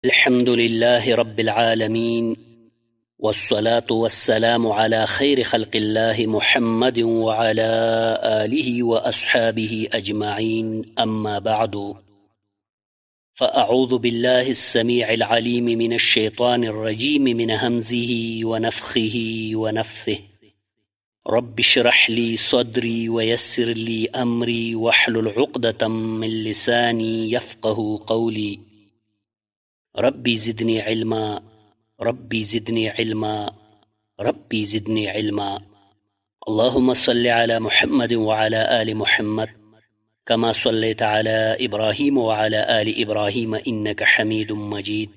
الحمد لله رب العالمين، والصلاة والسلام على خير خلق الله محمد وعلى آله وأصحابه أجمعين، أما بعد، فأعوذ بالله السميع العليم من الشيطان الرجيم من همزه ونفخه ونفثه. رب اشرح لي صدري ويسر لي أمري واحلل عقدة من لساني يفقه قولي. ربي زدني علما ربي زدني علما ربي زدني علما. اللهم صل على محمد وعلى آل محمد كما صليت على إبراهيم وعلى آل إبراهيم إنك حميد مجيد.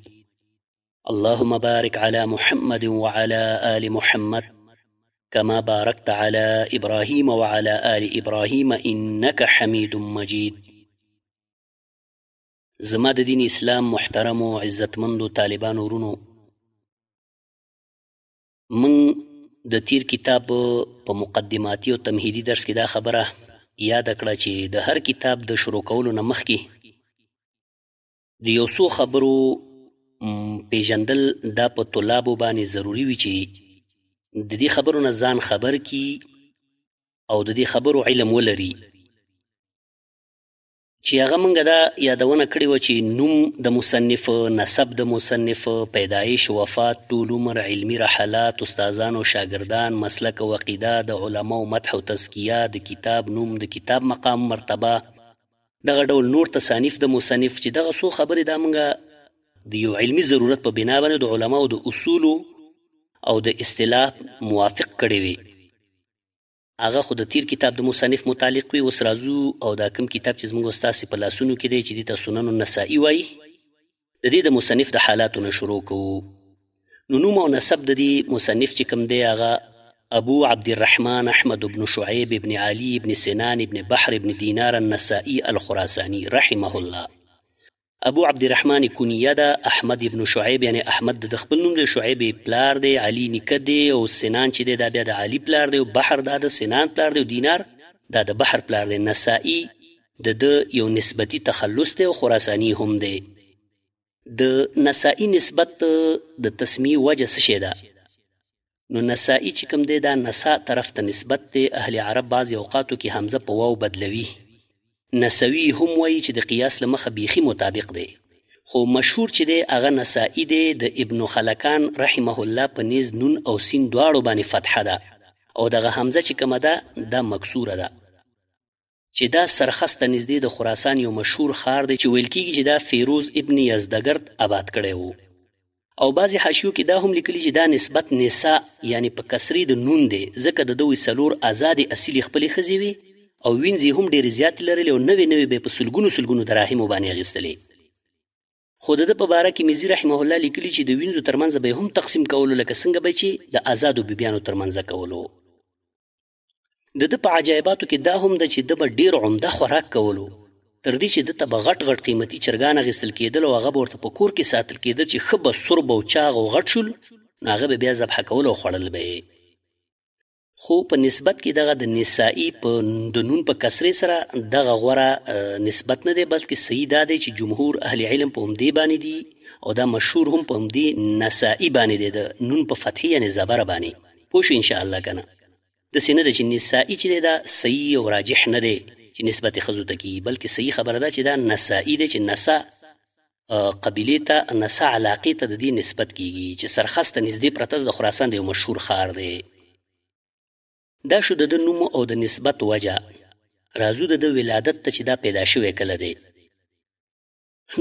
اللهم بارك على محمد وعلى آل محمد كما باركت على إبراهيم وعلى آل إبراهيم إنك حميد مجيد. زما د دین اسلام محترم و عزتمندو طالبانو ورونو، من د تیر کتاب په مقدماتي او تمهیدي درس کې دا خبره یاد کړه چې د هر کتاب د شروع کولو نه مخکې د یو څو خبرو پیژندل دا په طلابو باندې ضروری وي چې د دې خبرو نه ځان خبر کی او د دې خبرو علم ولري، چې هغه مونږ دا یادونه کړې وه چې نوم د مصنف، نسب د مصنف، پیدایش، وفات، ټول عمر، علمي رحلات، استادان او شاګردان، مسلک او عقیده، د علماو مدح او تزکیه، د کتاب نوم، د کتاب مقام مرتبه، دغه ډول نور تصانیف د مصنف، چې دغه څو خبرې دا مونږ د یو علمي ضرورت په بنا باندې د علماو د اصولو او د اصطلاح موافق کړې وي. هغه خو د تیر کتاب د مصنف متعلق وي. اوس راځو او دا کوم کتاب چې زموږ استاسې په لاسونو کې دی چې دې ته سنن النسائي وایي، د دې د مصنف د حالاتو نه شروع کوو. نو نوم او نسب د دې مصنف چې کوم دی هغه ابو عبد الرحمن احمد بن شعيب بن علي بن سنان بن بحر بن دينار النسائي الخراساني رحمه الله. ابو عبد الرحمن کنیه ده، احمد ابن شعيب یعنی احمد د خپل نوم دی، شعيب پلار دی، علي نیکه دی، او سنان چې دی دا بیا د علي پلار دی، او بحر دا د سنان پلار دی، او دینار دا د بحر پلار دی. نسائي د یو نسبتی تخلص دی او خراساني هم دی. د نسائي نسبت د تسمیه وجه څه شی ده؟ نو نسائي چې کوم دی دا نسا طرف ته نسبت دی. اهل عرب بعض اوقاتو کې حمزه په واو بدلوي. نسوي هم وایي چې د قیاس له مخه بیخي مطابق دی، خو مشهور چې دی هغه نسائي دی. د ابن خلکان رحمه الله په نیز نون او سین دواړو باندې فتحه ده، او دغه حمزه چې کومه ده دا مکسوره ده، چې دا سرخس ته نږدې د خراسان یو مشهور ښار دی چې ویل کېږي چې دا فیروز ابن یزدګرد آباد کړی و. او بعضې حاشیو کې دا هم لیکلي چې دا نسبت نساء یعنی په کسرې د نون دی، ځکه د دوی څلور آزادې اصلي خپلې ښځې وي او وینځې هم ډېرې زیاتې لرلې، او نوې به په سلګونو دراهمو باندې اخیستلې. خو د ده په باره کې میزي رحمه الله لیکلي چې د وینځو ترمنځ به هم تقسیم کولو لکه څنګه به چې د آزادو بیبیانو ترمنځ کولو. د ده په عجایباتو کې دا هم ده چې ده به ډېر عمده خوراک کولو، تر دې چې ده ته به غټ قیمتي چرګان اخیستل کېدل او هغه به ورته په کور کې ساتل کېدل چې ښه به سرب او چاغ او غټ شول، نو هغه به بیا ذبحه کول او خوړل به یې. خو په نسبت کې دغه د نسائی په د نون په کسرې سره دغه غوره نسبت نه دی، بلکې صحیح دا دی چې جمهور اهل علم په همدې باندې دي، او دا مشهور هم په همدې نسائی باندې دی، د نون په فتحي یعنې زبره باندې. پوه شو انشاءالله که نه؟ داسې نه ده چې نسائی چې دی دا صحیح او راجح نه دی چې نسبت یې ښځو ته کېږي، بلکې صحیح خبره ده چې دا نسائی دی، چې نسا قبیلې ته، نسا علاقې ته د دې نسبت کېږي چې سرخس ته نږدې پرته د خراسان د یو مشهور ښار دی. دا شو د نوم او د نسبت وجه. راځو د ولادت ته چې دا پیدا شوی کله دی.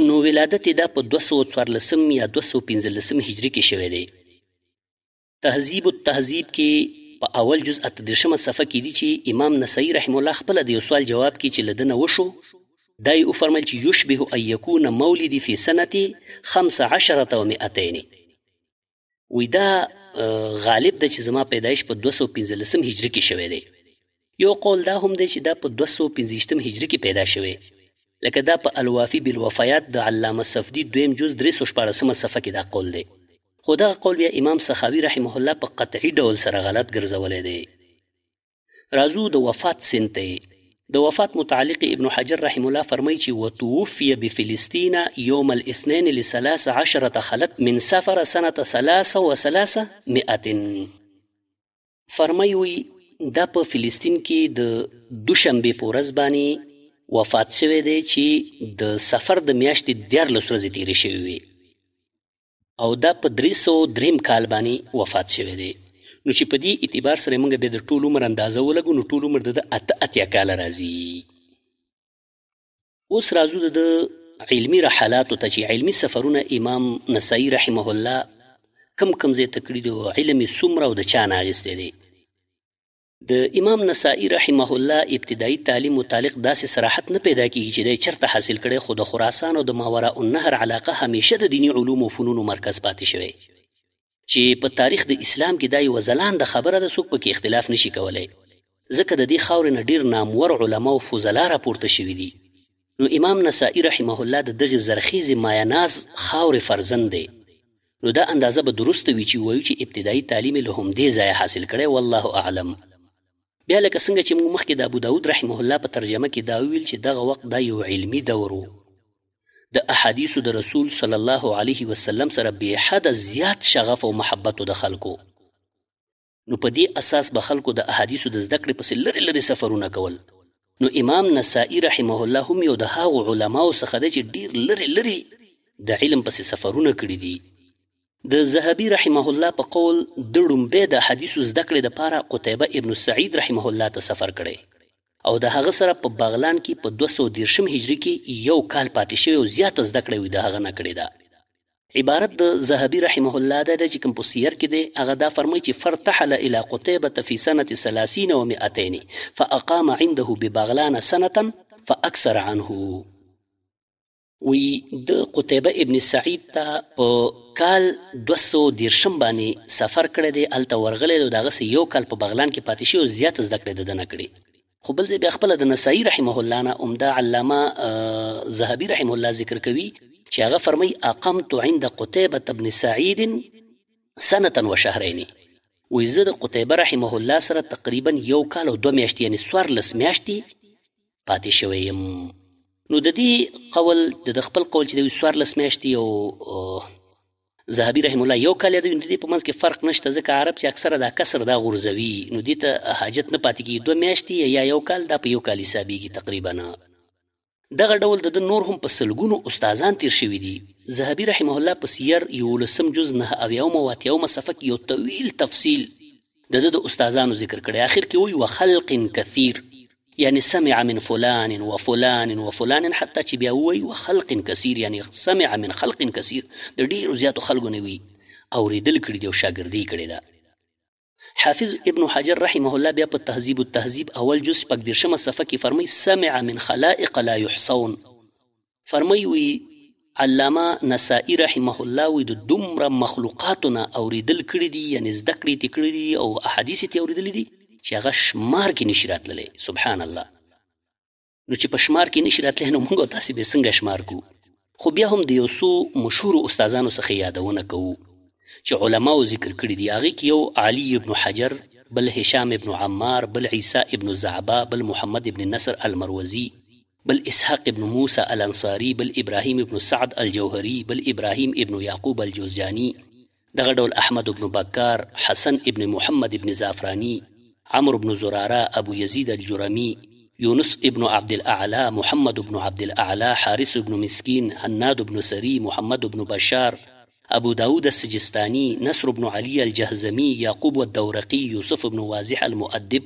نو ولادت دا په 214 یا 215 هجري کې شوی دی. تهذیب التهذیب کې په اول جزء 13 صفحه کې دی چې امام نسائی رحمه الله خپل د یو سوال جواب کې چې لدنه وشو، دا یې وفرمایل چې یشبه ان یکون مولدی فی سنه 15 و 200. وی دا غالب ده چې زما پیدایش په 215 هجري کې شوی دی. یو قول دا هم دی چې دا په 215 هجري کې پیدا شوی، لکه دا په الوافي بالوفایات د علامه صفدي 2 جز 314 صفحه کې دا قول دی. خو دغه قول بیا امام سخاوي رحمه الله په قطعي ډول سره غلط ګرځولی دی. راځو د وفات سن ته. د وفات متعلق ابن حجر رحم الله فرمایي چې وتوفي بفلسطین یوم الاثنين ل13 خلت من سفر سنة 300 فرمایي دا په فلسطین کې د دوشنبې په ورځ باندې وفات شوی دی چې د سفر د میاشتې 14 ورځې تېرې شوې وي او دا په 303 کال باندې وفات شوی دی. نو چې په دې اعتبار سره موږ بیا د ټول عمر اندازه ولګو نو ټول عمر د 8 کاله راځي. اوس راځو د علمي رحلاتو ته چې علمي سفرونه امام نسائی رحمه الله کم ځای ته کړي دي او علم یې څومره او د چا نه اخیستی دی. د امام نسائی رحمه الله ابتدایي تعلیم متعلق داسې صراحت نه پیدا کیږي چې دی چرته حاصل کړی، خو د خراسان او د ماوراء النهر علاقه همیشه د دیني علومو و فنونو مرکز پاتې شوی چې په تاریخ د اسلام کې دا یوه ځلانده خبره ده، څوک پکې اختلاف نشي کولی، ځکه د دې خاورې نه ډېر نامور علما او فضلا راپورته شوي دي. نو امام نسائی رحمه الله د دغې زرخیزې مایاناز خاورې فرزند دی. نو دا اندازه به درسته وي چې ووایو چې ابتدایي تعلیم یې له همدې ځایه حاصل کړی، والله اعلم. بیا لکه څنګه چې موږ مخکې د ابو داود رحمه الله په ترجمه کې دا ویل چې دغه وخت دا یو علمي دور و، د احادیثو د رسول صلی الله علیه وسلم سره بې حده زیات شغف او محبت د خلکو. نو په دې اساس به خلکو د احادیثو د زده کړې پسې لرې لرې سفرونه کول. نو امام نسائی رحمه الله هم یو د هغو علماو څخه دی چې ډېر لرې لرې د علم پسې سفرونه کړي دي. د ذهبي رحمه الله په قول د ړومبی د حدیثو زده کړې دپاره قتیبه ابن سعید رحمه الله ته سفر کړی او د هغه سره په بغلان کې په 213 هجري کې یو کال پاتې شوی او زیاته زده کړې وي د هغه نه کړې ده. عبارت د ذهبي رحمه الله ده چې کوم په سیر کې دی هغه دا فرمایي چې فرتحل الى قتيبة في سنة 30 و200 فاقام عنده ببغلان سنة فاكثر عنه. وی د قتیبه ابن سعید ته په کال 213 باندې سفر کړی دی، هلته ورغلی دی، دغسې یو کال په بغلان کې پاتې شوی او زیاته زده کړې ده نه کړې. خو بل ځای بیا خپله د نسائی رحمه الله نه عمده علامه ذهبي رحمه الله ذکر کوي چې هغه فرمایي اقمت عند قتیبة ابن سعید سنة وشهرین. وی زه د قتیبه رحمه الله سره تقریبا یو کال او 2 میاشتې یعنې 14 میاشتې پاتې شوی یم. نو د دې قول د خپل قول چې د 14 میاشتې او ذهبي رحم الله یو کال یادوي، نو د دې په منځ کې فرق نشته، ځکه عرب چې اکثره دا کسر دا غورځوي، نو دې ته حاجت نه پاتې کېږي. 2 میاشتې یا یو کال دا په یو کال حسابېږي تقریبا. دغه ډول د نور هم په سلګونو استادان تیر شوي دي. ذهبي رحمه الله په سیر 11 جز 9 و 80 صفحه کې یو طویل تفصیل د استادانو ذکر کړی. آخر کې وایي وخلق کثیر، یعنی سمع من فلان و فلان و فلان، حتی چې بیا وایي وخلق کثیر، یعنی سمع من خلق کثیر، د ډېرو زیاتو خلکو نه وي اورېدل کړي دي او شاګردي کړې ده. حافظ ابن حجر رحمه الله بیا په تهذیب التهذیب اول جز 14 صفحه کې فرمایي سمع من خلائق لا يحصون. فرمایي وي علامه نسائی رحمه الله وي د دومره مخلوقاتونه اورېدل کړي دي، یعنی زده کړې یې کړي دي او احادیث یې اورېدلي دي چې هغه شمار کې نشي راتللی. سبحان الله. نو چې په شمار کې نشي راتلی نو موږ او تاسې به څنګه شمار کوو؟ خو بیا هم د یو څو مشهورو استادانو څخه یادونه کوو چې علماو ذکر کړي دي. هغې کې یو علي ابن حجر، بل هشام ابن عمار، بل عیسی ابن زعبا، بل محمد ابن نصر المروزی، بل اسحاق ابن موسى الانصاري، بل ابراهیم ابن سعد الجوهري، بل ابراهیم ابن یعقوب الجوزجاني، دغه ډول احمد ابن بکار، حسن ابن محمد ابن زعفرانی، عمرو بن زراره، ابو یزید الجرمی، یونس ابن عبد الاعلى، محمد ابن عبد الاعلى، حارث ابن مسکین، حناد ابن سری، محمد ابن بشار، ابو داود السجستانی، نصر ابن علي الجهزمي، يعقوب الدورقي، يوسف ابن واضح المؤدب،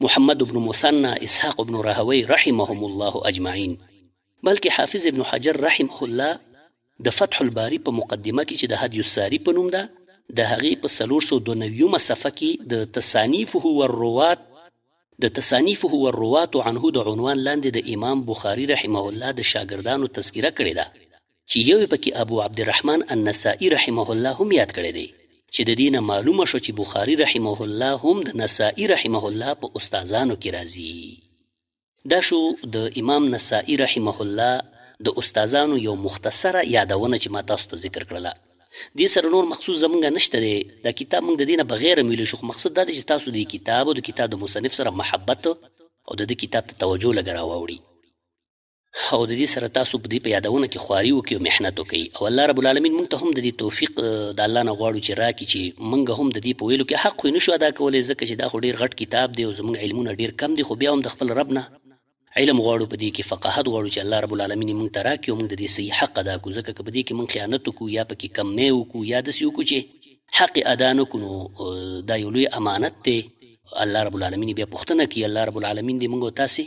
محمد ابن مثنى، اسحاق ابن راهوي رحمهم الله اجمعین. بلکې حافظ ابن حجر رحمه الله د فتح الباری په مقدمه کې چې د هدي الساری په نوم ده د هغې په 492 صفحه کې د تصانیفه والروات عنه د عنوان لاندې د امام بخاري رحمه الله د شاګردانو تذکره کړې ده چې یو پکې ابو عبدالرحمن النسائی رحمه الله هم یاد کړی دی، چې د دې نه معلومه شو چې بخاري رحمه الله هم د نسائی رحمه الله په استادانو کې راځي. دا شو د امام نسائی رحمه الله د استادانو یو مختصره یادونه چې ما تاسو ته ذکر کړله. دې سره نور مخصوص زمونږ نشته دی، دا کتاب موږ د دې نه بغیر میلی شو. مقصد دا دی چې تاسو د کتاب او د کتاب د مصنف سره محبت او د دې کتاب ته توجه لږ راواوړي او د دې سره تاسو په دې په یادونه کې خواري وکړئ او محنت وکړئ او الله رب العالمین موږ ته هم د دې توفیق د الله نه غواړو چې راکړي چې موږ هم د دې په ویلو کې حق خو نشو ادا کولی ځکه چې دا خو ډېر غټ کتاب دی او زموږ علمونه ډېر کم دي خو بیا هم د خپل رب نه علم غواړو په دې کې فقاهت غواړو چې الله رب العالمین موږ ته راکړي او موږ د دې صحیح حق ادا کړو ځکه که په دې کې موږ خیانت وکړو یا پکې کمی وکړو یا داسې وکړو چې حق ادا نه کړو نو دا یو لوی امانت دی الله رب العالمین بیا پوښتنه کوي الله رب العالمین دې موږ تاسې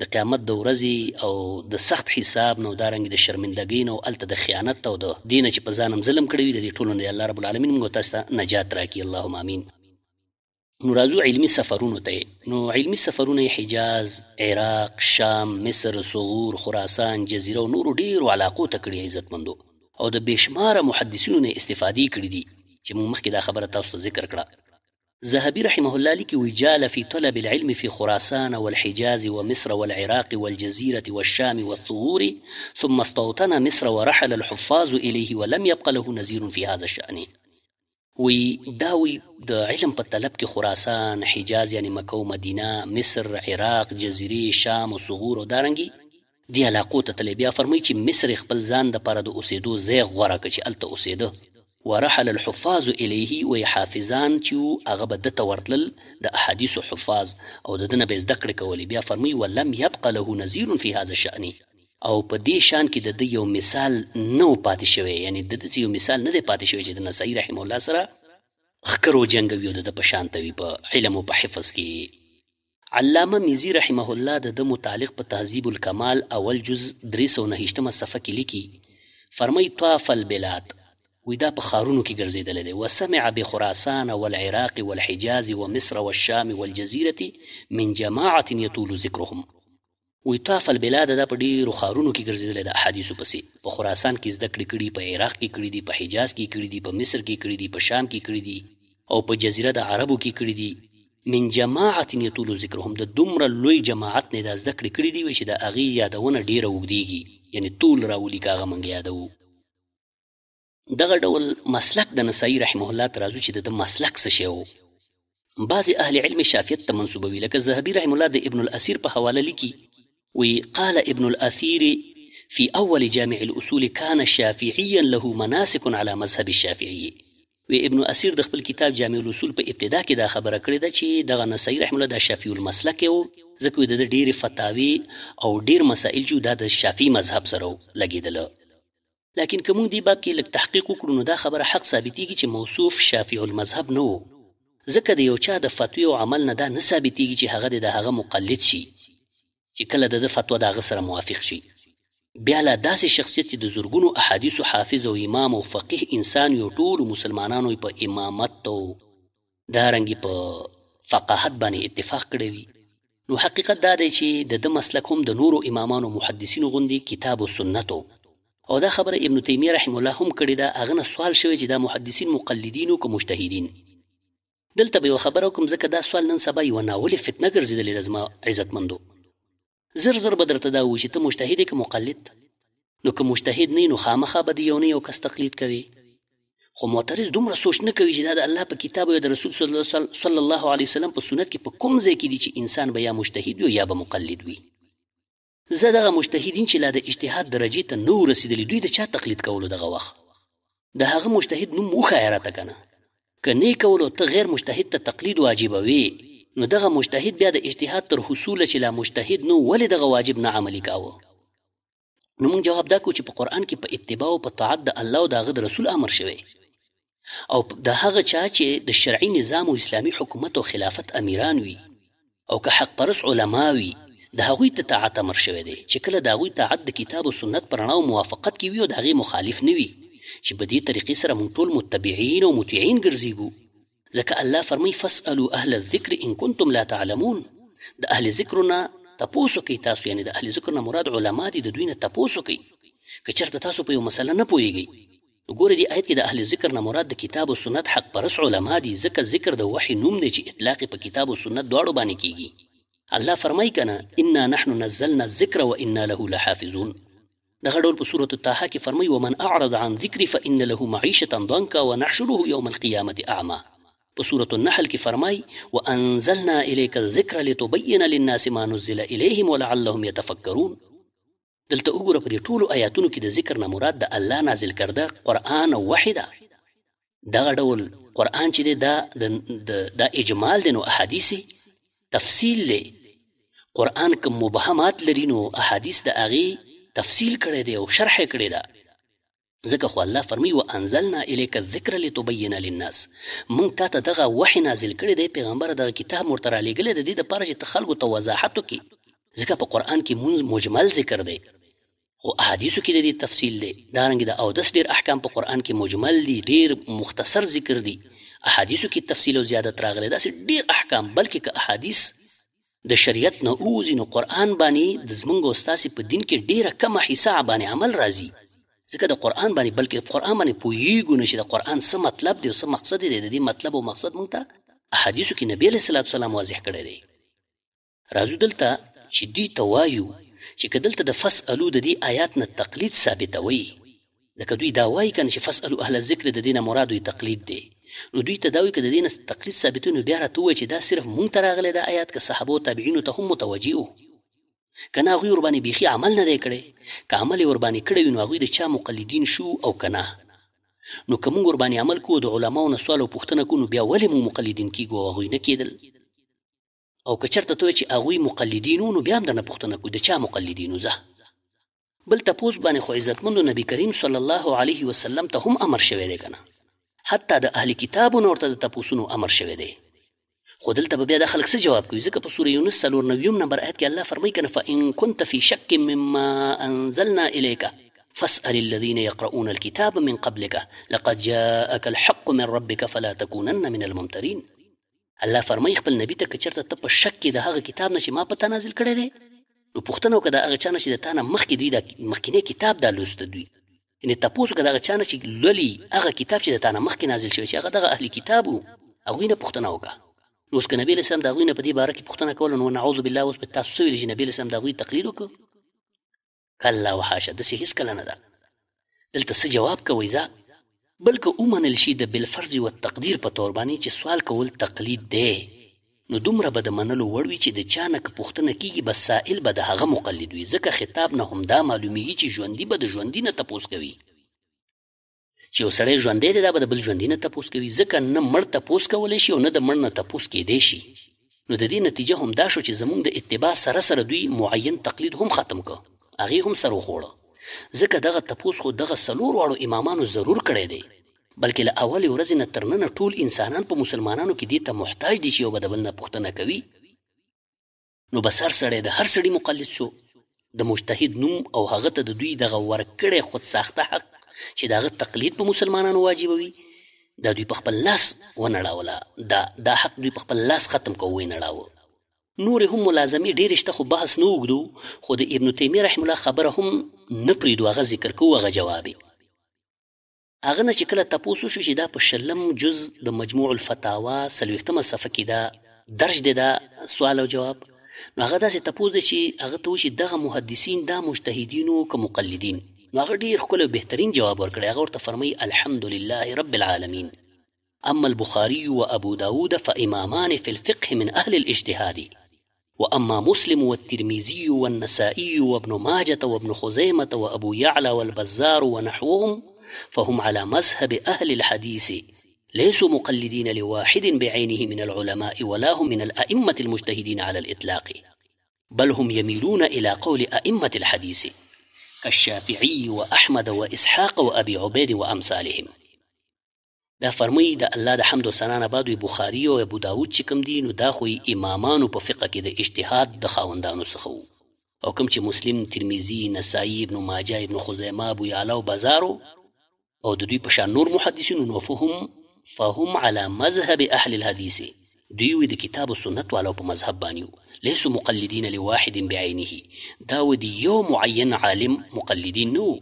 د قیامت د ورځې او د سخت حساب نو دارنګ د شرمندګۍ نو الته د خیانت او د دینه چې په ځانم ظلم کړی وي د دې ټولو نه الله رب العالمین موږ تاسو ته نجات راکړي اللهم امین. نو راځو علمي سفرونو ته. نو علمي سفرونه حجاز، عراق، شام، مصر، صغور، خراسان، جزیره او نورو ډیرو علاقو ته کړي عزتمندو او د بشماره محدثینو نه استفادې کړي دي چې موږ مخکې دا خبره تاسو ته ذکر کړه. ذهبي رحمه الله لیکي وجال في طلب العلم في خراسان والحجاز ومصر والعراق والجزيرة والشام والثغور ثم استوطن مصر ورحل الحفاظ إليه ولم يبق له نظير في هذا الشأن. وی داوی د علم په طلب کې خراسان، حجاز یعنی مکه او مدینه، مصر، عراق، جزیره، شام او صغور او دارنګي دی علاقو ته تللی. بیا فرمایي چې مصر خپل ځان د پاره د اوسېدو ځای غوره کړ چې هلته اوسېده. ورحل الحفاظ الیه وی حافظان چې هغه به دته ورتلل د احادیثو حفاظ او د دنه به زده کړې کولې. بیا فرمایي ولم یبق له نظیر فی هذا الشأن او په دې شان کې د یو مثال نو پاتې شوی، یعنی د دې یو مثال نه دی پاتې شوی چې د نسائی رحم الله سره خکرو جنگوي او د په شان توي په علم او په حفظ کې. علامه میزی رحمه الله د متعلق په تهذیب الکمال اول جز 309 صفحه کې لیکي فرمایي طاف البلاد وی دا په خارونو کې ګرځېدلی دی. وسمع بخراسان والعراق والحجاز ومصر والشام والجزيرة من جماعة يطول ذکرهم. وی طاف البلاد دا په ډېرو خارونو کې ګرځېدلی د احادیثو پسې. په خراسان کې زده کړې کړي، په عراق کې کړي دي، په حجاز کې کړي دي، په مصر کې کړي دي، په شام کې کړي دي او په جزیره د عربو کې کړي دي. من جماعة يطول ذکرهم د دومره لوی جماعت نه دا زده کړې کړي دي چې د هغې یادونه ډېره اوږدېږي، یعنی طول راولي که هغه موږ یادوو. دغه ډول مسلک د نسائی رحمه الله ته راځو چې د مسلک څه شی و. بعضې اهل علم شافعیت ته منسوبوي لکه ذهبي رحمه الله د ابن الاسیر په حواله لیکي وی قال ابن الاسیر في اول جامع الاصول كان شافعيا له مناسك على مذهب الشافعي. وی ابن اسیر د خپل کتاب جامع الاصول په ابتدا کې دا خبره کړې ده چې دغه نسائی رحمه الله د شافعي المسلک و ځکه د ډېرې فتاوی او ډېر مسائل چې دا د شافعي مذهب سره لګېدله. لکن که موږ دې باب کې لږ تحقیق وکړو نو دا خبره حق ثابتېږي چې موصوف شافعي المذهب نه و، ځکه د یو چا د فتوی او عمل نه دا نه ثابتېږي چې هغه د هغه مقلد شي چې کله د فتوا د هغه سره موافق شي. بیا لا داسې شخصیت چې د زرګونو احادیثو حافظ او امام او فقیه انسان یو ټولو مسلمانانو په امامت او دارنګې په فقاهت باندې اتفاق کړی وي، نو حقیقت دا دی چې د ده مسلک هم د نورو امامانو محدثینو غوندې کتاب و سنتو. او دا خبره ابن تیمیه رحم الله هم کړې ده. هغه نه سوال شوی چې دا محدثین مقلدین او که مجتهدین. دلته به یو خبره وکړم ځکه دا سوال نن سبا یوه ناولې فتنه ګرځېدلې ده زما عزتمندو. زر زر به درته دا ووایي چې ته مجتهد یې که مقلد. نو که مجتهد نه نو خامخا به د یو نه یو کس تقلید کوي، خو معترض دومره سوچ نه کوي چې دا د الله په کتاب او د رسول صلی الله علیه وسلم په سنت کې په کوم ځای کې دي چې انسان به یا مجتهد وي یا به مقلد وي. زه دغه مجتهدین چې لا د اجتهاد درجې ته نه ورسېدلي دوی د چا تقلید کولو دغه وخت د هغه مجتهد نوم وښایه راته که نه. که نه کولو ته غیر مجتهد ته تقلید واجبوي نو دغه مجتهد بیا د اجتهاد تر حصوله چې لا مجتهد نو ولې دغه واجب نه عملي کاوه؟ نو موږ جواب دا کوو چې په قرآن کې په اتباع او په طاعت د الله او د هغه د رسول امر شوی او د هغه چا چې د شرعي نظام او اسلامي حکومت او خلافت امیران وي او که حق پرس علما وي د هغوی ته طاعت امر شوی دی چې کله د هغوی طاعت د کتاب او سنت په رڼا او موافقت کې وي او د هغې مخالف نه وي چې په دې طریقې سره موږ ټول متبعین او مطیعین ګرځېږو. ځکه الله فرمایي فاسألوا اهل الذکر ان کنتم لا تعلمون. د اهل ذکرو نه تپوس وکئ تاسو، یعنی د اهل ذکر نه مراد علما دي، د دوی نه تپوس وکئ که چېرته تاسو په یو مسله نه پوهېږئ. ګوره دې آیت کې د اهل ذکر نه مراد د کتاب او سنت حق پرس علما دي، ځکه ذکر د وحي نوم دی چې اطلاق په کتاب او سنت دواړو باندې کیږي. الله فرمایي کنه انا نحن نزلنا الذکر وانا له لحافظون. دغه ډول په سورة الطه کې فرمایي ومن اعرض عن ذکري فان له معیشة ضنکا ونحشره یوم القیامة اعما. په سورة النحل کې فرمای وانزلنا الیک الذکر لتبین للناس ما نزل الیهم ولعلهم یتفکرون. دلته وګوره په دې ټولو آیاتونو کې د ذکر نه مراد د الله نازل کرده قرآن او وحی ده. دغه ډول قرآن چې دی دا اجمال دی، نو احادیث تفصیل دی. قرآن که مبهمات لري نو احادیث د هغې تفصیل کړی دی او شرح کړی ده. ځکه خو الله فرمی وانزلنا الیک الذکر لتبین للناس، موږ تا ته دغه وحی نازل کړی دی، پیغمبر دغه کتاب ورته رالیږلی د دې دپاره چې ته خلکو ته وضاحت وکړي. ځکه په قرآن کې مونځ مجمل ذکر دی، خو احادیثو کې د دې تفصیل دی. دارنګې د اودس ډېر احکام په قرآن کې مجمل دي، ډېر مختصر ذکر دي. احادیثو کې تفصیل او زیادت راغلی، داسې ډېر احکام. بلکې که احادیث د شریعت نه اوزي نو قرآن باندې د زمونږ او ستاسې په دین کې ډېره کمه حصه باندې عمل راځي. ځکه د قرآن باندې بلکې په قرآن باندې پوهیږو نه چې د قرآن څه مطلب دی او څه مقصد دی. د دې مطلب او مقصد موږ ته احادیثو کې نبی علیه الصلاة والسلام واضح کړی دی. راځو دلته چې دوی ته وایو چې که دلته د فسألو د دې آیات نه تقلید ثابتوي، لکه دوی دا وایي که نه چې فسألو اهل الذکر د دې نه مراد دوی تقلید دی، نو دوی ته دا وایي که د دې نه تقلید ثابتوي نو بیا راته ووایي چې دا صرف موږ ته راغلی دا آیات، که صحابو تابعینو ته هم متوجه وو، که نه هغوی ورباندې بیخي عمل نه دی کړی. که عمل یې ورباندې کړی وي نو هغوی د چا مقلدین شو او که نه. نو که موږ ورباندې عمل کوو د علماو نه سوال او پوښتنه کوو نو بیا ولې موږ مقلدین کیږو او هغوی نه کېدل؟ او که چېرته ته وایې چې هغوی مقلدین وو نو بیا هم درنه پوښتنه کوو د چا مقلدین وو. زه بل تپوس باندې خو عزتمندو نبي کریم صلی الله علیه وسلم ته هم امر شوی دی که نه، حتی د اهل کتابو نه ورته د تپوسونو امر شوی دی. خو دلته به بیا دا خلک څه جواب کوي؟ ځکه په سوره یونس 94 نمبر آیت کې الله فرمایي که نه فإن كنت في شك مما أنزلنا إليك فاسأل الذين يقرؤون الكتاب من قبلك لقد جاءك الحق من ربك فلا تكونن من الممترين. الله فرمایي خپل نبی ته که چېرته ته په شک کې د هغه کتاب نه چې ما په تا نازل کړی دی نو پوښتنه وکړه د هغه چا نه چې د تا نه مخکې دوی دا مخکینی کتاب دا لوسته دوی، یعنې تپوس وکړه د هغه چا نه چې لولي هغه کتاب چې د تا نه مخکې نازل شوی چې هغه دغه اهلي کتاب وو، هغوی نه پوښتنه وکړه. نو اوس که نبي علیه السلام د هغوی نه په دې باره کې پوښتنه کوله نو نعوذ بالله اوس به تاسو څه ویلي چې نبي علیه السلام د هغوی تقلید وکړو؟ کله وحاشه، داسې هېڅکله نه ده. دلته څه جواب کوئ؟ ځه بلکې ومنل شي د بالفرض و تقدیر په طور باندې چې سوال کول تقلید دی، نو دومره به د منلو وړ وي چې د چا نه که پوښتنه کېږي بس سائل به د هغه مقلد وي. ځکه خطاب نه هم دا معلومیږي چې ژوندي به د ژوندي نه تپوس کوي، چې یو سړی ژوندی دی دا به د بل ژوندي نه تپوس کوي، ځکه نه مړ تپوس کولی شي او نه د مړ نه تپوس کېدی شي. نو د دې نتیجه هم دا شو چې زموږ د اتباع سره سره دوی معین تقلید هم ختم کړ، هغې هم سر وخوړه. ځکه دغه تپوس خو دغه څلور واړو امامانو ضرور کړی دی، بلکې له اولې ورځې نه تر ننه ټول انسانان په مسلمانانو کې دې ته محتاج دي چې یو به د بل نه پوښتنه کوي. نو بس هر سړی د هر سړي مقلد شو، د مجتهد نوم او هغه ته د دوی دغه ورکړی خود ساخته حق چې د هغه تقلید په مسلمانانو واجبوي دا دوی په خپل لاس ونړاوله، دا حق دوی په خپل لاس ختم کو ونړاوه. نور هم ملازمې ډېرې شته خو بحث نه اوږدو، خو د ابن تیمیه رحم الله خبره هم نه پرېږدو، هغه ذکر کوو، هغه جواب هغه نه چې کله تپوس وشو چې دا په 20 جز د مجموع الفتاوا 40مه صفحه کې دا درج دی دا سوال او جواب. نو هغه داسې تپوس دی چې هغه ته وشي دغه محدثین دا مجتهدینو که مقلدین. نو هغه ډېر ښکلی بهترین جواب ورکړی، هغه ورته فرمایي الحمد لله رب العالمین اما البخاري وابو داود فامامان في الفقه من اهل الاجتهاد واما مسلم والترمذي والنسائي وابن ماجة وابن خزيمة وابو يعلى والبزار ونحوهم فهم على مذهب أهل الحديث ليسوا مقلدين لواحد بعينه من العلماء ولا هم من الأئمة المجتهدين على الإطلاق، بل هم يميلون إلى قول أئمة الحديث كالشافعي وأحمد وإسحاق وأبي عبيد وأمثالهم. دا فرمي دا الله دا حمد و ثنا بعد بخاري او ابو داود چې کوم دي نو دا خو امامانو په فقه کې د اجتهاد د خاوندانو څخه او کوم چې مسلم، ترمذي، نسائی، ابن ماجه، ابن خزیمه، ابو یعلا او بازارو او د دوی په شان نور محدثینو نو فهم على مذهب اهل الحديث، دوی وی د کتاب او سنت والو په مذهب باندې ليسوا مقلدين لواحد بعينه، دا ودي یو معین عالم مقلدین نو،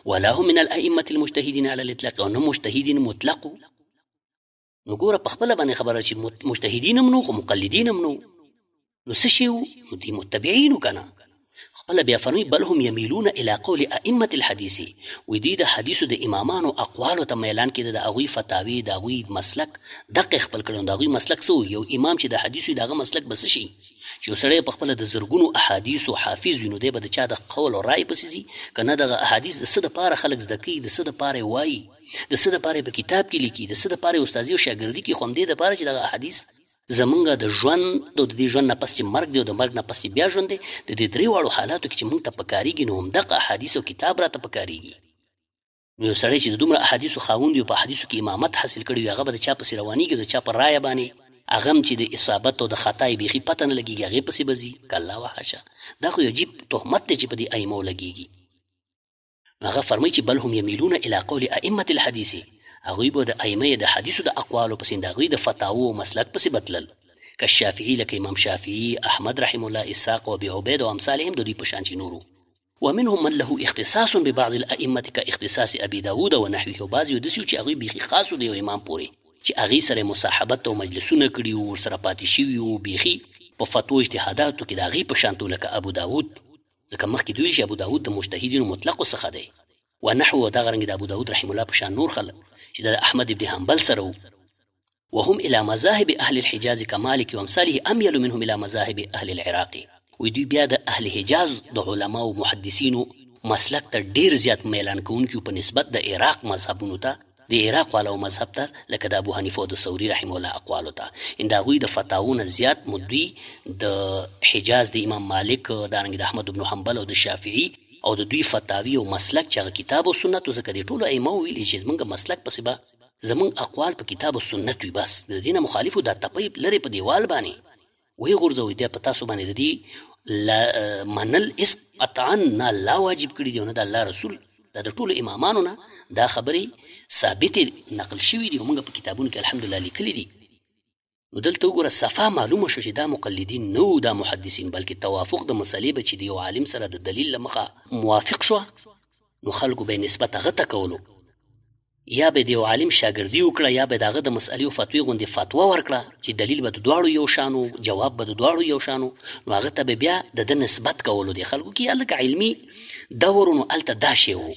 ولا هم من الائمه المجتهدين على الاطلاق، او نه مجتهدین مطلق. نو ګوره په خپل باندې خبره چې مجتهدین هم نو خو مقلدین هم نو څه شي نو دي متبعین کنه، الله بیا فرمایي بل هم یمیلون الی قول ائمه الحدیث، وی دوی د حدیثو د امامانو اقوالو ته میلان کېده، د هغوی فتاوی، د هغوی مسلک دقه خپل کړی. د هغوی مسلک څه یو امام چې د حدیثو دغه مسلک به څه شي چې یو سړی په خپله د زرګونو احادیثو حافظ وي، نو دی به د چا د قول او رای پسې ځي که نه دغه احادیث د څه دپاره خلک زده کوي، د څه دپاره یې وایي، د څه دپاره یې په کتاب کې لیکي، د څه دپاره یې استادي او شاګردي کوي، خو همدې دپاره چې دغه احادیث زمونږ د ژوند او د دې ژوند نه پس چې مرګ دی او د مرګ نه پس چې بیا ژوند دی، د دې درې واړو حالاتو کې چې مونږ ته پکارېږي نو همدغه احادیث او کتاب راته پکارېږي. نو یو سړی چې د دومره احادیثو خاوند وي او په احادیثو کې امامت حاصل کړی وي، هغه به د چا پسې روانېږي، د چا په رایه باندې هغه هم چې د اصابت او د خطا یې بیخي پته نه لګېږي هغې پسې به ځي که الله وحاشه. دا خو یو عجیب تهمت دی چې په دې ائمو لګېږي. هغه فرمایي چې بل هم یمیلون الی قول ائمه الحدیث، هغوی به د ائمه د حدیثو د اقوالو پسې د هغوی د فتاوو او مسلک پسې بتلل، که شافعي لکه امام شافعي، احمد رحم الله، اسحاق او ابي عبید او امثالهم د دوی په شان چې نورو. ومنهم من له اختصاص ببعض الائمه كاختصاص ابي داود ونحوه، بعض یو داسې چې هغوی بیخي خاص د یو امام پورې چې هغې سره مصاحبت او مجلسونه کړي وو، ورسره پاتې شوي وو، بیخي په فتوو اجتهاداتو کې د هغې په شانتو لکه ابو داود، ځکه مخکې دوی چې ابو داود د مجتهدینو مطلقو څخه دی، ونحوه دغه رنګې د ابو داود رحم الله په شان نور خلک چې د احمد ابن حنبل سره وو. وهم الى مذاهب اهل الحجاز كمالك وامثاله اميل منهم الى مذاهب اهل العراق، وی دوی بیا د اهل حجاز د علما او محدثینو مسلک ته ډیر زیات میلان کوونکي په نسبت د عراق مذهبونو ته، د عراق والا مذهب ته، لکه د ابو حنیفه او د ثوری رحمه الله اقوالو ته. ان د هغوی د فتاوونه زیات مدوی د حجاز د امام مالک، دارنګې د احمد بن حنبل او د شافعي او د دوی فتاوی او مسلک چې هغه کتاب او سنت، ځکه د ټولو ائمو ویلي چې زمونږ مسلک پسې به زمونږ اقوال په کتاب او سنت وي، بس د دې نه مخالفو دا تپۍ لرې په دیوال باندې وهي غورځوئ، دی په تاسو باندې د دې منل اس قطعا نه الله واجب کړي دي او نه د الله رسول. دا د ټولو امامانو نه دا خبرې ثابتې نقل شوي دي او موږ په کتابونو کې الحمدلله لیکلي دي. نو دلته وګوره صفا معلومه شو چې دا مقلدین نه و، دا محدثین، بلکې توافق د مسلې به چې د یو عالم سره د دلیل له مخه موافق شوه نو خلکو به نسبت هغه ته کولو، یا به د یو عالم شاګردي وکړه، یا به د هغه د مسئلې او فتوی غوندې فتوا ورکړه چې دلیل به د دواړو یو شانو، جواب به د دواړو یو شانو، نو هغه ته به بیا د ده نسبت کولو د خلکو کې. هلکه علمي دور نو هلته دا شی و،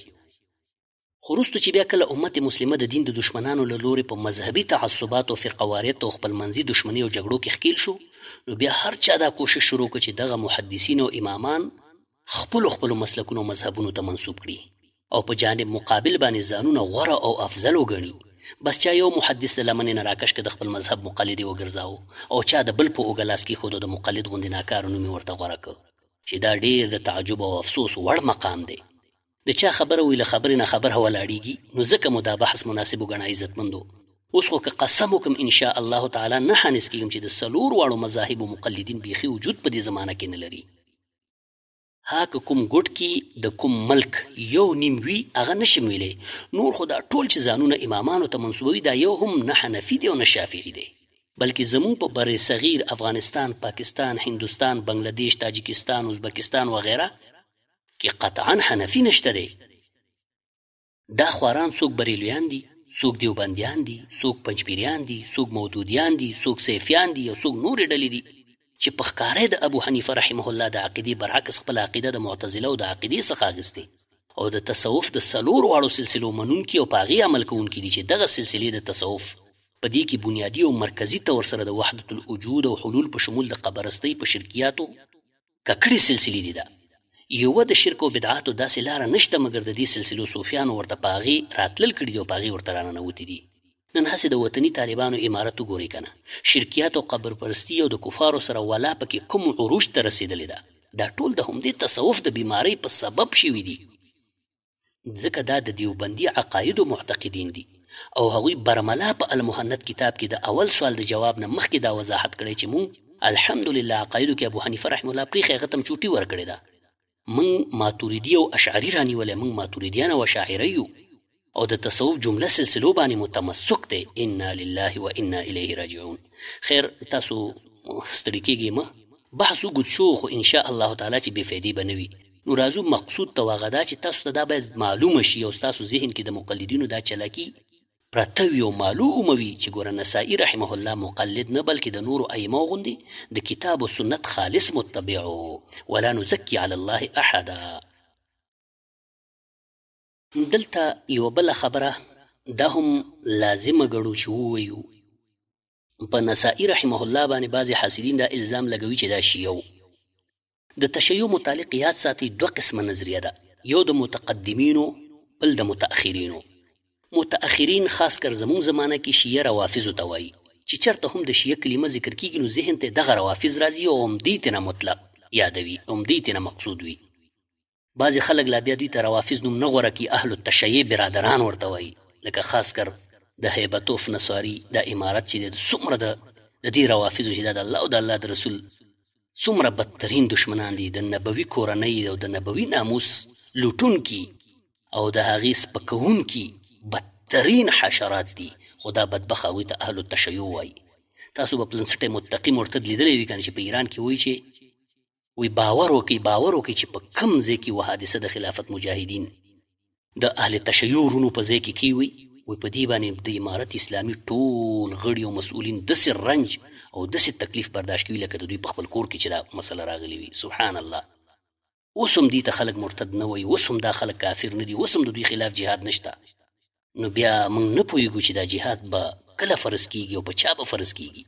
خو وروستو چې بیا کله امت مسلمه د دین د دشمنانو له لورې په مذهبي تعصبات او فرقواریت او خپلمنځي دشمني او جګړو کې ښکیل شو، نو بیا هر چا دا کوشش شروع کړ چې دغه محدثین او امامان خپلو مسلکونو او مذهبونو ته منسوب کړي او په جانب مقابل باندې ځانونه غوره او افضل وګڼي. بس چا یو محدث د لمنې نه راکش که د خپل مذهب مقلد یې وګرځاو او چا د بل په اوږه لاس کېښودو د مقلد غوندې ناکاره نوم یې ورته غوره کړ، چې دا ډېر د تعجب او افسوس وړ مقام دی. د چا خبره وي له خبرې نه خبر ولاړېږي، نو ځکه مو دا بحث مناسب وګڼه عزتمندو. اوس خو که قسم وکړم انشاء الله تعالی نه حانس کېږم چې د څلور واړو مذاهبو مقلدین بیخي وجود په دې زمانه کې نه لري. ها که کوم ګوټ کې د کوم ملک یو نیم وي هغه نشم ویلی، نور خو دا ټول چې ځانونه امامانو ته منسوبوي دا یو هم نه حنفي دی او نه شافعي دی، بلکې زمونږ په بر صغیر افغانستان، پاکستان، هندوستان، بنگلادیش، تاجکستان، ازبکستان وغیره کې قطعا حنفي نشته دی. دا خواران څوک بریلویان دي، څوک دیوبندیان دي، څوک پنجپیریان دي، څوک مودودیان دي، څوک سیفیان دي او څوک نورې ډلې دي چې په ښکاره د ابو حنیفه رحمه الله د عقیدې برعکس خپل عقیده د معتزله او د عقیدې څخه اخیستې او د تصوف د څلور واړو سلسلو منونکي او په هغې عمل کوونکي دي چې دغه سلسلې د تصوف په دې کې بنیادي او مرکزي طور سره د وحدت الوجود او حلول په شمول د قبرستۍ په شرکیاتو ککړې سلسلې دي. دا یوه د شرک او بدعاتو داسې لاره نشته مګر د دې سلسلو صوفیانو ورته په هغې راتلل کړي دي او په هغې ورته راننوتي دي. نن هسې د وطني طالبانو امارت وګورئ که نه، شرکیات او قبر پرستي او د کفارو سره ولا پکې کوم عروج ته رسېدلې ده. دا ټول د همدې تصوف د بیمارۍ په سبب شوي دي، ځکه دا د دیوبندي عقایدو معتقدین دي او هغوی برملا په المهند کتاب کې د اول سوال د جواب نه مخکې دا وضاحت کړی چې مونږ الحمدلله عقایدو کې ابو حنیفه رحمه الله پرېښی هغه ته م چوټي ورکړې ده. مونږ ماتوریدي او اشعري رانیولی، مونږ ماتوریدیان او اشاعره یو او د تصوف جمله سلسلو باندې متمسک دی. انا لله و انا الیه راجعون. خیر تاسو ستړي کېږئ مه، بحث وګد شو خو انشاء الله تعالی چې بې فایدې به نه وي. نو راځو مقصود ته هغه دا چې تاسو ته دا باید معلومه شي او ستاسو ذهن کې د مقلدینو دا چلاکي پرته وي او معلوم وي چې ګوره نسائي رحمه الله مقلد نه بلکې د نورو ائمو غوندې د کتاب و سنت خالص متبع ولا نزکي علی الله احدا. دلته یوه بله خبره دا هم لازمه ګڼو چې ووایو، په نسائي رحمه الله باندې بعضې حاسدین دا الزام لګوي چې دا شیعه د تشیع متعلق یاد ساتي. دوه قسمه نظریه ده، یو د متقدمینو بل د متأخرینو. متأخرین خاص کر زمون زمانه کې شیعه روافضو ته وایي چې چرته هم د شیعه کلمه ذکر کیږي نو ذهن ته دغه روافض راځي او همدې ته نه مطلق یادوي، همدې ته نه مقصود وي. بعضې خلک لا بیا دوی ته روافض نوم نه غوره کي، اهل التشیع برادران ورته وایي. لکه خاص کر د هیبتوف نصواري دا امارت چې د څومره د دې روافضو چې دا د الله او د الله د رسول څومره بدترین دشمنان دي، د نبوي کورنۍ او د نبوي ناموس لوټونکي او د هغې سپکوونکي بدترین حشرات دي، خو دا بدبخ هغوی ته اهل التشیع وایي. تاسو به پلنسټی متقي مرتد لیدلی وي که نه چې په ایران کې وایي چې وی باور وکړي چې په کم ځای کې و حادثه د خلافت مجاهدین د اهل تشیع ورونو په ځای کې کیوي، وی په دې باندې د امارت اسلامي ټول غړي او مسؤلین داسې رنج او داسې تکلیف برداشت کوي لکه د دوی په خپل کور کې چې دا مسله راغلې وي. سبحان الله. اوس هم دې ته خلک مرتد نه وایي، اوس هم دا خلک کافر نه دي، اوس هم د دوی خلاف جهاد نشته. نو بیا موږ نه پوهېږو چې دا جهاد به کله فرض کیږي او په چا به فرض کیږي.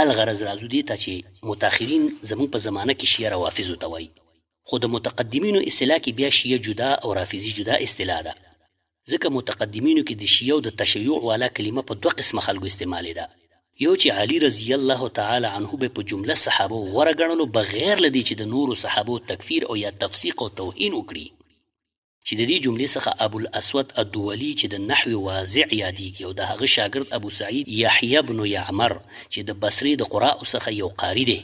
الغرض راځو دې ته چې متأخرین زموږ په زمانه کې شیعه روافضو ته وایي، خو د متقدمینو اصطلاح کې بیا شیعه جدا او رافضي جدا اصطلاح ده. ځکه متقدمینو کې د شیعه او د تشیع والا کلمه په دوه قسمه خلکو استعمالېده. یو چې علي رضی الله تعالی عنه به په جمله صحابه غوره ګڼلو بغیر له دې چې د نورو صحابو تکفیر او یا تفسیق او توهین وکړي، چې د دې جملې څخه ابو الاسود الدولي چې د نحو واضع یادیږي او د هغه شاګرد ابو سعید یحیی بن یعمر چې د بصرې د قراء څخه یو قاری دی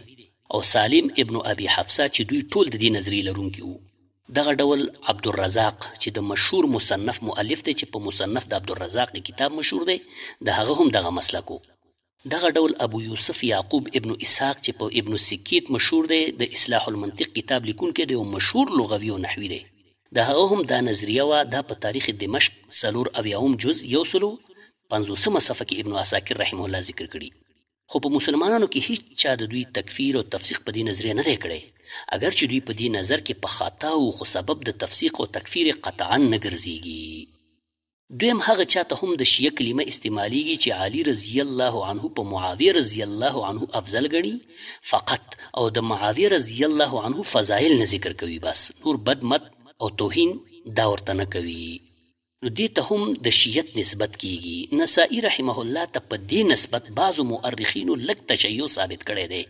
او سالم ابن ابي حفصه چې دوی ټول د دې نظریې لرونکي وو. دغه ډول عبدالرزاق چې د مشهور مصنف مؤلف دی چې په مصنف د عبدالرزاق کتاب مشهور دی د هغه هم دغه مسلک وو. دغه ډول ابو یوسف یعقوب ابن اسحاق چې په ابن سکیت مشهور دی د اصلاح المنطق کتاب لیکونکی دی او مشهور لغوي او نحوي دی، د هغه هم دا نظریه وه. دا په تاریخ دمشق 4 جز 150 صفحه کې ابن عساکر رحمه الله ذکر کړي. خو په مسلمانانو کې هیڅ چا د دوی تکفیر او تفسیق په دې نظریه نه دی کړی، اگر چې دوی په دې نظر کې په خطا او خو سبب د تفسیق او تکفیر قطعا نه ګرځېږي. دویم هغه چاته هم د شیعه کلمه استعمالیږي چې علي رضی الله عنه په معاویه رضی الله عنه افضل ګڼي فقط، او د معاویه رضی الله عنه فضایل نه ذکر کوي، بس نور بد مت او توهین دا ورته نه کوي. نو دې ته هم د شیعت نسبت کیږي. نسائی رحمه الله ته په دې نسبت بعضو مؤرخینو لږ تشیع ثابت کړی دی،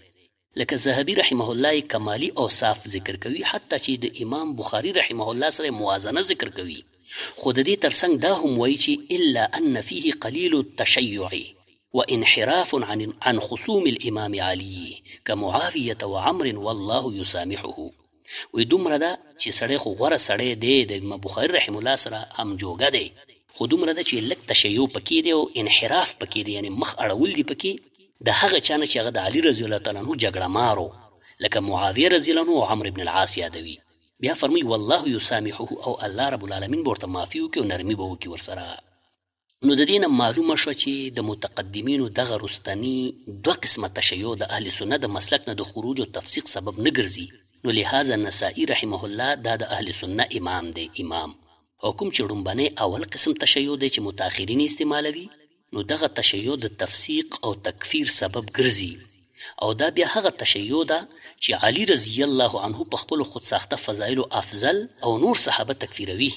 لکه ذهبي رحمه الله کمالی اوصاف ذکر کوي، حتی چې د امام بخاری رحمه الله سره موازنه ذکر کوي. خو د دې ترڅنګ دا هم وایي چې الا ان فيه قلیل التشیع وانحراف عن خصوم الامام علي كمعاویه وعمر والله يسامحه. وی دومره ده چې سړی خو غوره سړی دی د امام بخاري رحم الله سره هم جوګه دی، خو دومره ده چې لږ تشیع پکې دی او انحراف پکې دی، یعنی مخ اړول دی پکې د هغه چا نه چې هغه د علي رضی الله تعالی عنه جګړه مارو لکه معاویه رضی الله عنه او عمرو بن العاص یادوي. بیا فرموي والله یسامحه، او الله رب العالمین به ورته معافي وکړي او نرمي به وکړي ورسره. نو د دې نه معلومه شوه چې د متقدمینو دغه رستني دوه قسمه تشیع د اهل سنت د مسلک نه د خروج او تفسیق سبب نه ګرځي. نو لہذا نسائی رحمه الله دا د اهل سنت امام دی. امام حکم چې ډومبنی اول قسم تشیع دی چې متأخرین استعمالوي، نو دغه تشیع د تفسیق او تکفیر سبب ګرځي، او دا بیا هغه تشیع ده چې علي رضی الله عنه په خپل خود ساخته فضایلو افضل او نور صحابه تکفیروي.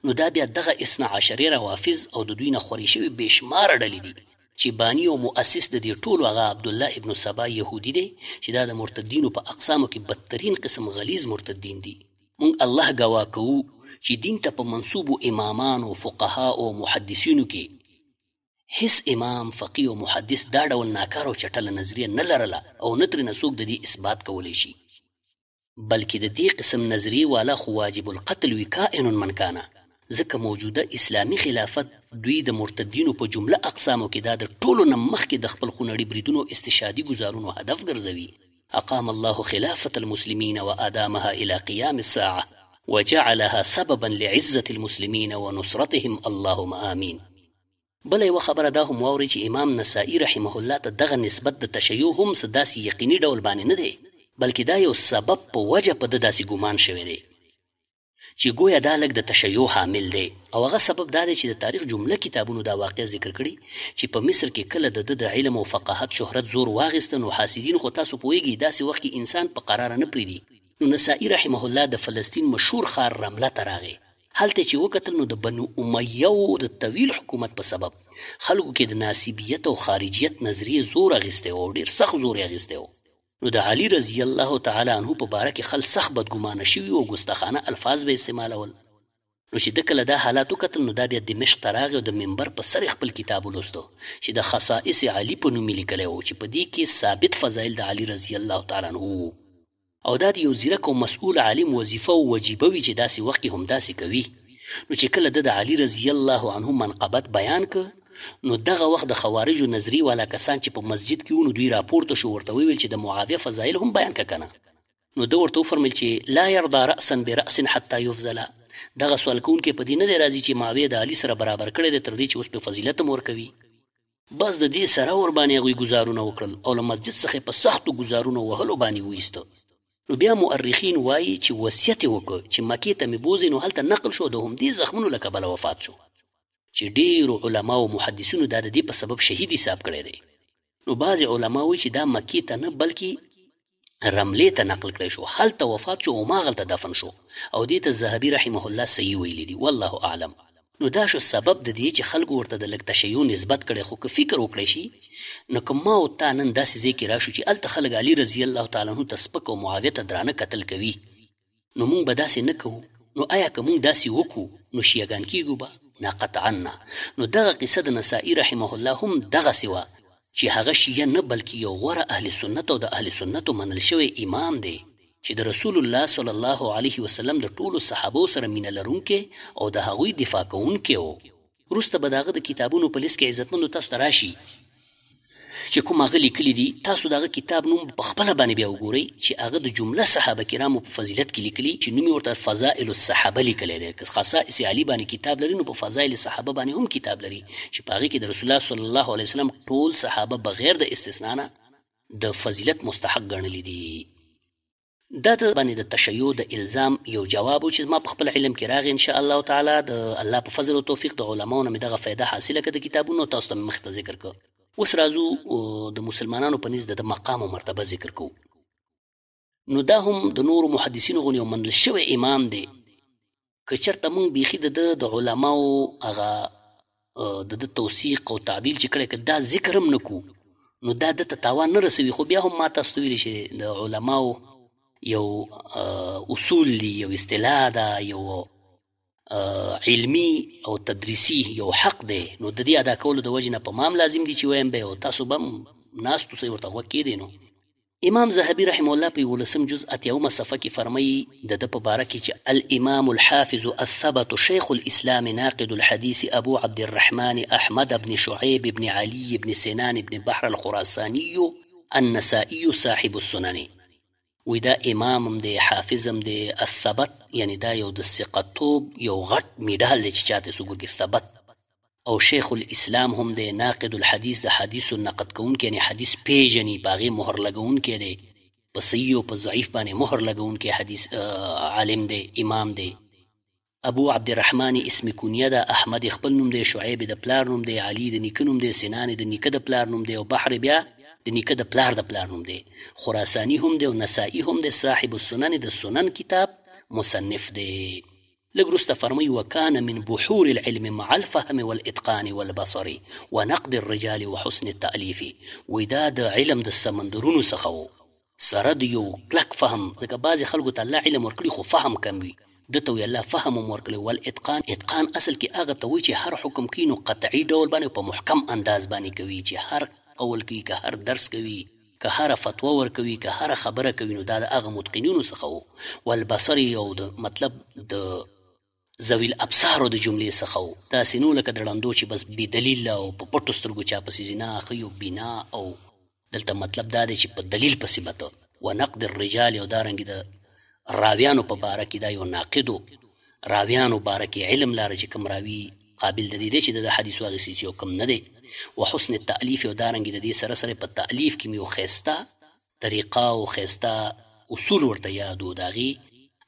نو دا بیا دغه 12 روافض او د دوی نه خوري شوي بېشماره ډلې دي چې بانی او مؤسس د دې ټولو هغه عبدالله ابن سبا یهودي دی چې دا د مرتدینو په اقسامو کې بدترین قسم غلیظ مرتدین دي. مونږ الله ګواه کوو چې دین ته په منصوبو امامانو فقها او محدثینو کې هیڅ امام فقih او محدث دا ډول ناکار او چټله نظریه نه لرله او نه ترې څوک د دې اثبات کولی شي، بلکې د دې قسم نظریې والا خو واجب القتل وي کائن من کانه، ځکه موجوده اسلامی خلافت دوی د مرتدینو په جمله اقسامو کې دا د ټولو نه مخکې د خپل خونړي بریدونو استشهادي ګزارونو هدف ګرځوي. اقام الله خلافة المسلمين وادامها الى قيام الساعه وجعلها سببا لعزة المسلمين ونصرتهم اللهم آمين. بله یوه خبره دا هم واورئ چې امام نسائي رحمه الله ته دغه نسبت د تشیع هم څه داسې یقیني ډول باندې نه دی، بلکې دا یو سبب په وجه په ده داسې ګمان شوی دی چې ګویا دا لږ د تشیع حامل دی. او هغه سبب دا دی چې د تاریخ جمله کتابونو دا واقع ذکر کړي چې په مصر کې کله د ده د علم او فقاهت شهرت زور واخیسته، نو حاسدین خو تاسو پوهیږئ داسې وخت کې انسان په قراره نه پرېږدي. نو نسائي رحمه الله د فلسطین مشهور ښار رمله ته راغی. هلته چې وکتل نو د بنو امیه د طویل حکومت په سبب خلکو کې د ناسبیت او خارجیت نظریې زور اخیستی او ډېر سخت زور یې اخیستی و. نو د علي رضی الله تعالی عنه په باره کې خلک سخت بدګمانه شوي او ګستاخانه الفاظ به استعمالول. نو چې ده کله دا حالات وکتل نو دا بیا دمشق ته راغی او د منبر په سر خپل کتاب ولوستو چې د خصائص علي په نوم یې لیکلی و چې په دې کې ثابت فضایل د علي رضی الله تعالی عنه وو. او دا د یو ځیرک او مسؤول عالم وظیفه او وجیبه وي چې داسې وخت کې هم داسې کوي. نو چې کله د علي رضی الله عنه منقبت بیان که نو دغه وخت د خوارجو نظری والا کسان چې په مسجد کې ونو دوی راپورته شو، ورته ویل چې د معاویه فضایل هم بیان که کنه. نو ده ورته وفرمیل چې لا یرضا رأسا برأس حتی یفضل. دغه سوال کوونکی په دې نه دی راځي چې معاویه د علي سره برابر کړی دی تر دې چې اوس په فضیلت هم ورکوي. بس د دې سره ور باندې هغوی ګزارونه وکړل او له مسجد څخه په سختو ګزارونو وهلو باندې وایسته. نو بیا مؤرخین وایي چې وصیت یې وکړ چې مکې ته مې بوځئ، نو هلته نقل شو د همدې زخمونو له کبله وفات شو چې ډېرو علما او محدثینو دا د دې په سبب شهید حساب کړی دی. نو بعضې علما وایي چې دا مکې ته نه بلکې رملې ته نقل کړی شو، هلته وفات شو او هماغلته دفن شو او دې ته ذهبي رحمه الله صحیح ویلی دي، والله اعلم. نو دا شو سبب د دې چې خلکو ورته د لږ تشیع نسبت کړی. خو که فکر وکړی شي نو که ما او تا نن داسې ځای کې راشو چې هلته خلک علي رضی الله تعالی عنه ته سپک او معاویه ته درانه کتل کوي، نو موږ به داسې نه کوو. نو آیا که موږ داسې وکړو نو شیعګان کیږو به؟ نه قطعا نه. نو دغه قصه د نسائي رحمه الله هم دغسې وه چې هغه شیعه نه بلکې یو غوره اهل سنت او د اهل سنتو منل شوی امام دی چې د رسول الله صلی الله علیه وسلم د ټولو صحابو سره مینه لرونکی او د هغوی دفاع کوونکی و. وروسته به د هغه د کتابونو په لیست کې عزتمندو تاسو ته راشي چې کوم هغه لیکلي دي. تاسو دغه کتاب نوم په خپله باندې بیا وګورئ چې هغه د جمله صحابه کرامو په فضیلت کې لیکلي چې نوم یې ورته فضائل الصحابه لیکلی دی. که خصائص علي باندې کتاب لري نو په فضایل صحابه باندې هم کتاب لري چې په هغې کې د رسول الله صلی الله علیه وسلم ټول صحابه بغیر د استثنا نه د فضیلت مستحق ګڼلي دي. دا د باندې د تشیع د الزام یو جواب و چې ما په خپل علم کې راغی ان شاء الله تعالی. د الله په فضل او توفیق د علماو نه مې دغه فایده حاصله کړه د کتابونو، تاسو ته مې مخکې ذکر کړ. اوس راځو د مسلمانانو په نزد د مقام او مرتبه ذکر کوو. نو دا هم د نورو محدثینو غوندې یو منل شوی امام دی. که چېرته موږ بیخي د علماو هغه د توثیق او تعدیل چې کړی که دا ذکر هم نه کوو نو دا ده ته تاوان نه رسوي. خو بیا هم ما تاسو ته ویلي چې د علماو یو اصول دی، یو اصطلاح ده، یو علمی او تدریسی یو حق دی. نو د دې ادا کولو د وجې نه په ما هم لازم دي چې ویم به او تاسو به هم ناست اوسئ ورته غوږ کېدی. نو امام ذهبي رحمه الله په 11 جز 80 صفحه کې فرمایي د ده په باره کې چې الامام الحافظ الثبت شیخ الاسلام ناقد الحديث ابو عبد الرحمن احمد بن شعيب بن علي بن سنان بن بحر الخراساني النسائي صاحب السنن. وی دا امام هم دی، حافظ هم دی، الثبت یعنی دا یو د ثقتوب یو غټ میډال دی چې چاته څوک ورکړي ثبت. او شیخ الاسلام هم دی، ناقد الحدیث د حدیثو نقد کوونکی یعنی حدیث پیژني، په هغې مهر لګوونکی دی، په صحیح او په ضعیف باندې مهر لګوونکی حدیث عالم دی، امام دی. ابو عبد الرحمن اسم کنیه ده، احمد خپل نوم دی، شعیب د پلار نوم دی، علي د نیکه نوم دی، سنان د نیکه د پلار نوم دی، او بحر بیا د نیکه د پلار د پلار نوم دی. خراسانی هم دی او نسائی هم دی. صاحب السنن د سنن کتاب مصنف دی. لږ وروسته فرمایي وکان من بحور العلم مع الفهم والاتقان والبصر ونقد الرجال وحسن التألیف. وی دا د علم د سمندرونو څخه و سره د یو کلک فهم، ځکه بعضې خلکو ته الله علم ورکړي خو فهم کم وي، ده ته وی الله فهم هم ورکړي. والاتقان، اتقان اصل کې هغه ته وایي چې هر حکم کوي نو قطعي ډول باندې په محکم انداز باندې کوي، چې هر قول کوي، که هر درس کوي، که هر فتوا ورکوي، که هر خبره کوي، نو دا د هغه متقنینو څخه و. والبصر یو د مطلب د ذوي الابصارو د جملې څخه و. داسې نو لکه د ړندو چې بس بې دلیله او په پټو سترګو چا پسې زنا ښیي او بنا، او دلته مطلب دا دی چې په دلیل پسې به ونقد الرجال یو دارنګې د راویانو په باره کې دا یو ناقدو راویانو باره کې علم لاره چې کوم راوي قابل د دې چې د حدیث واغسي چې کم نه دی. وحسن التألیف او دارنګ د دې سره سره په تألیف کې مې خسته طریقه او خسته اصول ورته یادو، داغي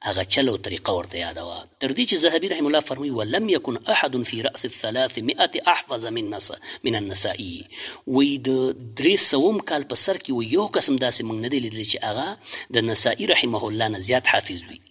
هغه چلو طریقه ورته یادوه. تر دې چې ذهبي رحم الله فرمایي ولم يكن احد في رأس 300 احفظ من النسائي. وی د 300 کال په سر کې یو قسم داسې موږ نه دی لیدلی چې هغه د نسائي رحمه الله نه زیات حافظ وي.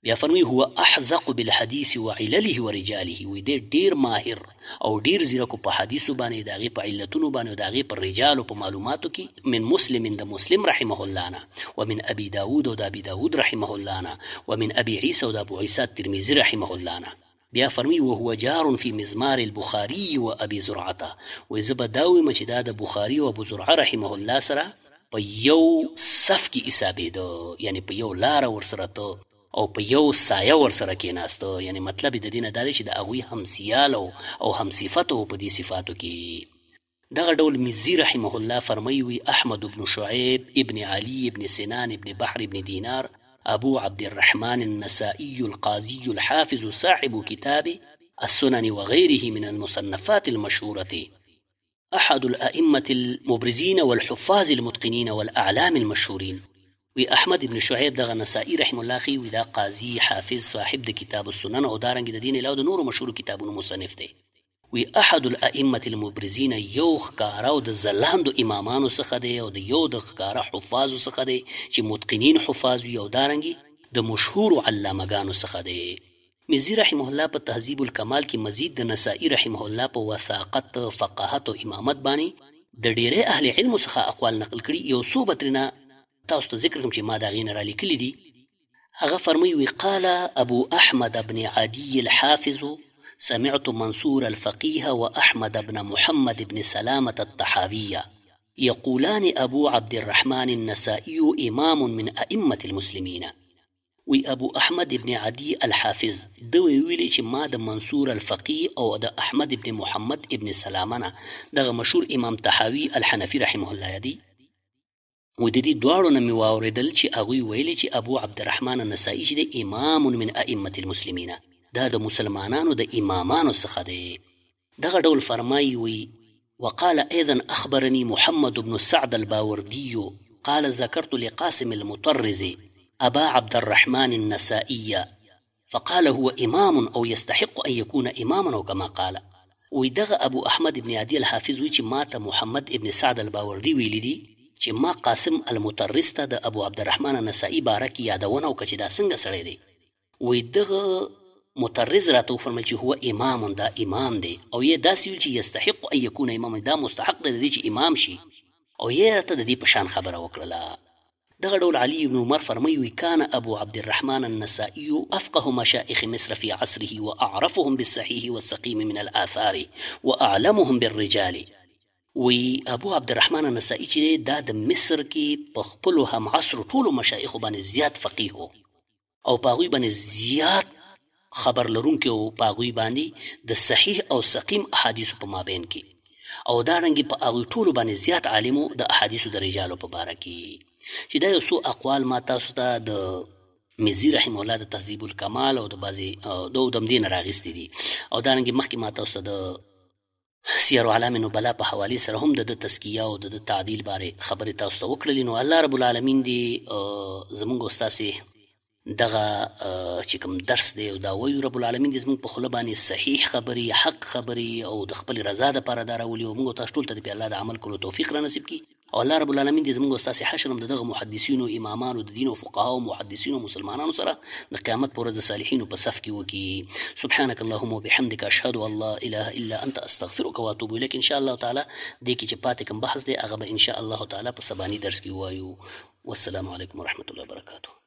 بیا فرمایي هو احزق بالحديث وعلله ورجاله. وی دې ډیر ماهر او ډیر زیرکو په حدیثو باندې، داغي په علتونو باندې او داغي په رجالو په معلوماتو کې. من مسلم د مسلم رحمه الله نه، ومن ابي داود او د ابي داود رحمه الله نه، ومن ابي عيسى او د ابو عيسى الترمذي رحمه الله نه. بیا فرمایي وهو جار في مزمار البخاري وابي زرعه. وی زبداوي چې دا د بخاري او ابو زرعه رحمه الله سره په یو صف کې حسابېده، یعنی په یو لار ورسره ته او په یو سایه ورسره کېناسته. یعنی مطلب د دې نه دا دی چې د هغوی همسیال او همصفته په دې صفاتو کې. دغه ډول مزي رحمه الله فرمایي وي احمد بن شعيب ابن علي ابن سنان ابن بحر ابن دينار ابو عبد الرحمن النسائي القاضي الحافظ صاحب كتاب السنن وغيره من المصنفات المشهورة، احد الائمة المبرزين والحفاظ المتقنين والاعلام المشهورين. وی احمد ابن شعیب دغه نسائی رحم الله خي وی دا قاضي حافظ صاحب د کتاب السنن او دارنګ د دین علاوه د نورو مشهور کتابونو مصنف دی. وی احد الائمه المبرزین یو ښکارا او د زلاندو امامانو څخه دی او د یو د ښکارا حفاظو څخه دی چې متقنین حفاظ یو دارنګ د مشهور علامه‌ګانو څخه دی. مزي رحمه الله په تهذیب الکمال کې مزید د نسائی رحمه الله په وثاقت، فقاهت او امامت باندې د ډیره اهل علم څخه اقوال نقل کړي. یو څو بترنه تاسو ته ذکر کوم چې ما دا غینه را لیکلي دي. هغه فرمایي قال ابو احمد بن عدي الحافظ سمعت منصور الفقيه واحمد بن محمد بن سلامة الطحاوية يقولان ابو عبد الرحمن النسائي امام من ائمة المسلمين. وی ابو احمد ابن عدي الحافظ دوی ویلي چې ما د منصور الفقيه او د احمد ابن محمد ابن سلامه دغه مشهور امام طحاوي الحنفي رحمه الله دی. و د دې دواړو نه مې واورېدل چې هغوی ویلي چې ابو عبدالرحمن النسائي چې دی امام من ائمة المسلمین، دا د مسلمانانو د امامانو څخه دی. دغه ډول فرمایي وی وقال ايضا اخبرني محمد بن سعد الباوردي قال ذكرت لقاسم المطرز ابا عبد الرحمن النسائي فقال هو امام او يستحق ان يكون اماما او كما قال. وی دغه ابو احمد ابن عدي الحافظ وی چې ماته محمد ابن سعد الباوردي ویلی دی چې ما قاسم المطرز ته د ابو عبدالرحمن النسائي باره کې یادونه وکړه چې دا څنګه سړی دی. وی دغه مطرز راته وفرمیل چې هو امام، دا امام دی، او یې داسې ویل چې یستحق ان یکون اماما، دا مستحق دی د دې چې امام شي، او یې راته د دې په شان خبره وکړله. دغه ډول علي بن عمر فرمایي وی کان ابو عبدالرحمن النسائي افقه مشائخ مصر في عصره واعرفهم بالصحيح والسقيم من الاثار واعلمهم بالرجال. وی ابو عبدالرحمن النسائي چې دا د مصر کې په خپلو هم عصر ټولو مشایخو باندې زیات فقیه او په هغوی باندې زیات خبر لرونکي او په هغوی باندې د صحیح او سقیم احادیثو په مابین کې او دارنګې په هغوی ټولو باندې زیات عالمو د احادیثو د رجالو په باره کې. چې دا یو څو اقوال ما تاسو ته د مزي رحمه الله د تهذیب الکمال او د بعضې د دې نه راغیستي دي، او دارنګې مخکې ما تاسو ته د سیر اعلام نبلا په حوالې سره هم د تزکیه او د تعدیل باره خبرې تاسو ته وکړلې. نو الله رب العالمین دې زموږ او ستاسې دغه چې کوم درس دی او دا وایو رب العالمین دې زموږ په خوله باندې صحیح خبرې، حق خبرې او د خپل رضا دپاره دا راولي، او موږ تاسو ټول ته د الله د عمل کولو توفیق را نصیب کړي. او الله رب العالمین دې زموږ او ستاسې حشر هم د دغه محدثینو، امامانو د دین او فقهاو محدثینو مسلمانانو سره د قیامت په ورځ د صالحینو په صف کې وکړي. سبحانك اللهم وبحمدك اشهد ان لا اله الا انت استغفرك واتوب اليك. ان شاء الله تعالی دې کې چې پاتې کوم بحث دی هغه به ان شاء الله تعالی په سباني درس کې وایو. والسلام علیکم ورحمة الله وبرکاته.